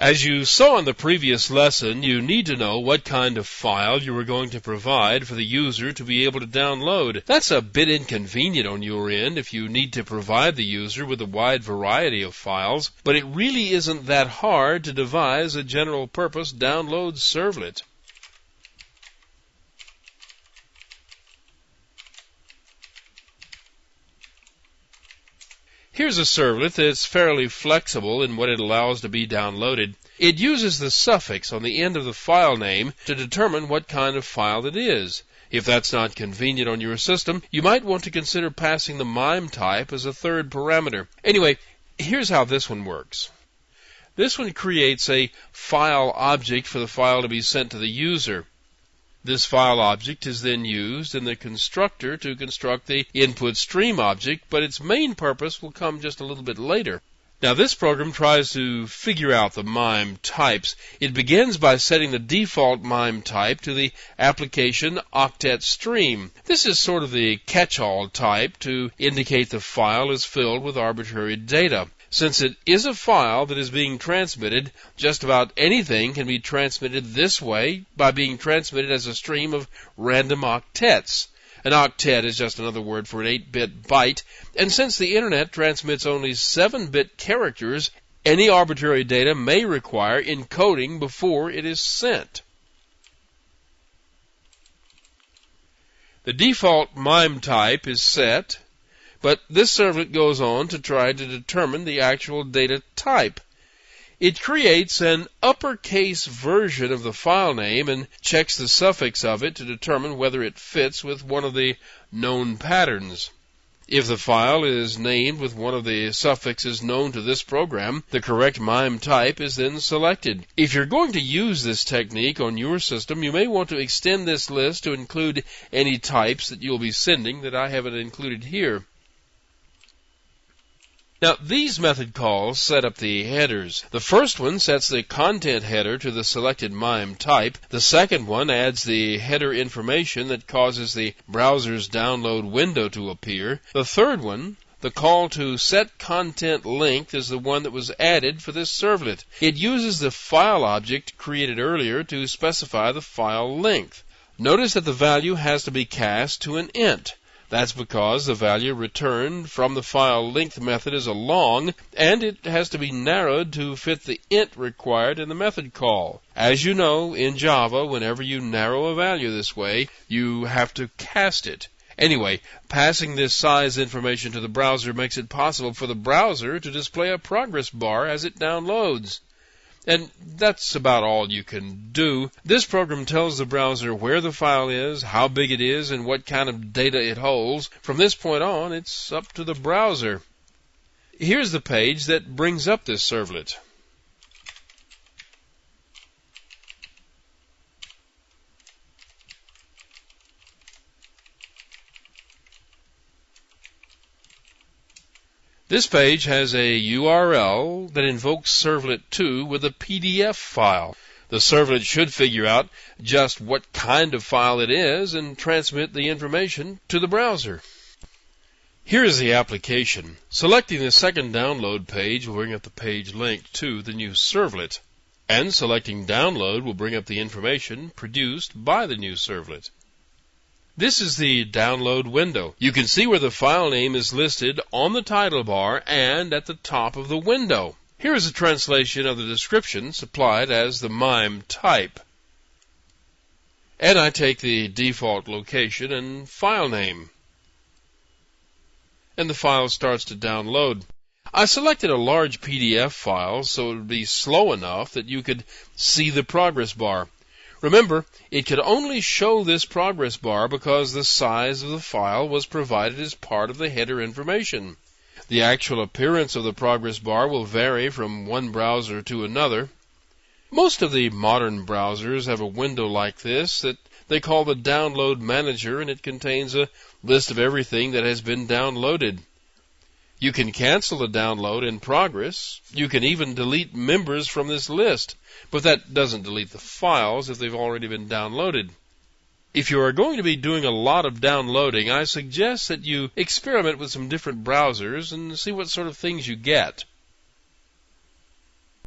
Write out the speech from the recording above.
As you saw in the previous lesson, you need to know what kind of file you are going to provide for the user to be able to download. That's a bit inconvenient on your end if you need to provide the user with a wide variety of files, but it really isn't that hard to devise a general purpose download servlet. Here's a servlet that's fairly flexible in what it allows to be downloaded. It uses the suffix on the end of the file name to determine what kind of file it is. If that's not convenient on your system, you might want to consider passing the MIME type as a third parameter. Anyway, here's how this one works. This one creates a file object for the file to be sent to the user. This file object is then used in the constructor to construct the input stream object, but its main purpose will come just a little bit later. Now this program tries to figure out the MIME types. It begins by setting the default MIME type to the application octet stream. This is sort of the catch-all type to indicate the file is filled with arbitrary data. Since it is a file that is being transmitted, just about anything can be transmitted this way by being transmitted as a stream of random octets. An octet is just another word for an 8-bit byte, and since the Internet transmits only 7-bit characters, any arbitrary data may require encoding before it is sent. The default MIME type is set, but this servlet goes on to try to determine the actual data type. It creates an uppercase version of the file name and checks the suffix of it to determine whether it fits with one of the known patterns. If the file is named with one of the suffixes known to this program, the correct MIME type is then selected. If you're going to use this technique on your system, you may want to extend this list to include any types that you'll be sending that I haven't included here. Now, these method calls set up the headers. The first one sets the content header to the selected MIME type. The second one adds the header information that causes the browser's download window to appear. The third one, the call to set content length, is the one that was added for this servlet. It uses the file object created earlier to specify the file length. Notice that the value has to be cast to an int. That's because the value returned from the file length method is a long, and it has to be narrowed to fit the int required in the method call. As you know, in Java, whenever you narrow a value this way, you have to cast it. Anyway, passing this size information to the browser makes it possible for the browser to display a progress bar as it downloads. And that's about all you can do. This program tells the browser where the file is, how big it is, and what kind of data it holds. From this point on, it's up to the browser. Here's the page that brings up this servlet. This page has a URL that invokes Servlet2 with a PDF file. The servlet should figure out just what kind of file it is and transmit the information to the browser. Here is the application. Selecting the second download page will bring up the page linked to the new servlet. And selecting download will bring up the information produced by the new servlet. This is the download window. You can see where the file name is listed on the title bar and at the top of the window. Here is a translation of the description supplied as the MIME type. And I take the default location and file name. And the file starts to download. I selected a large PDF file so it would be slow enough that you could see the progress bar. Remember, it could only show this progress bar because the size of the file was provided as part of the header information. The actual appearance of the progress bar will vary from one browser to another. Most of the modern browsers have a window like this that they call the Download Manager, and it contains a list of everything that has been downloaded. You can cancel the download in progress. You can even delete members from this list, but that doesn't delete the files if they've already been downloaded. If you are going to be doing a lot of downloading, I suggest that you experiment with some different browsers and see what sort of things you get.